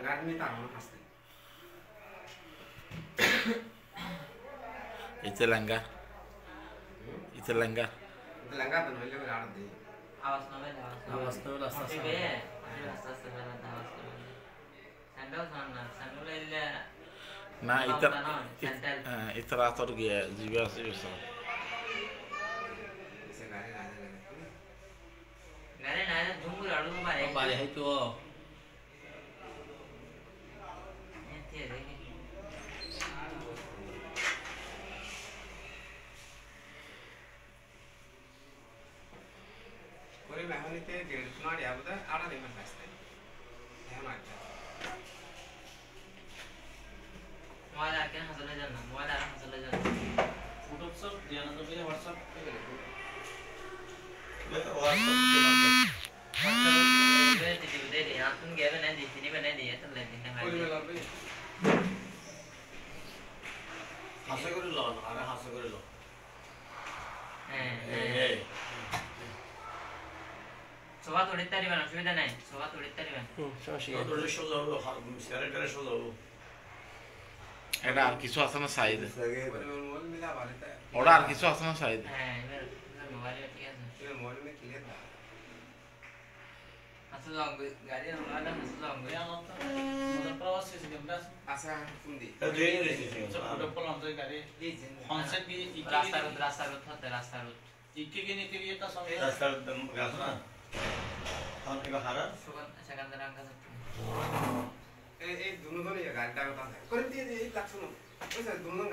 গাড়ি নিতে আমার হাসতে Itu langgar. Itu langgar. itu langgar tuh nolnya gue ada deh awas nabe rasta be rasta sebelum awas nabe sandal sana sandal ile Nah, itu rator dia juga sih bisa. bisa gari nanya gare naya jumur alu bare bare hai to ente dekhi कोई महंगी थे डेढ़ मार या बता आड़ा नहीं मत बसते है मारता मोबाइल आके हंसले जाना मोबाइल आके हंसले जाना फोटो सब दिया ना तो मेरे WhatsApp पे दे दे आपन गए बने दी थी बने दी तो ले दिन कोई में में लगे হাসা করে ল আরে হাসা করে ল হ্যাঁ সোফা তোড়ে তারি বানা সুবিধা নাই সোফা তোড়ে তারি বানা তোরে সোজা হলো সিগারেটের সোজা হলো এটা আর কিছু আছে না সাইড कोई में मोबाइल मिला वाले था ওটা আর কিছু আছে না সাইড হ্যাঁ এবার মোবাইল ঠিক আছে ये मोबाइल में क्लियर था আসলে গাড়ি আমরা আসলে ya no motor प्रवास से सिगम दास आशा फुंदी फोटो पलम तो गाड़ी कॉन्सेप्ट भी রাস্তা রোড হতে রাস্তা রোড इक्के के नीचे ये तो सब रास्ता गया ना हम एक हारा সুগন্ধ সেখানকার আঙ্কা ए दोनों ये गाड़ी का होता है कोई दिए ये लाख सुनो वैसे दोनों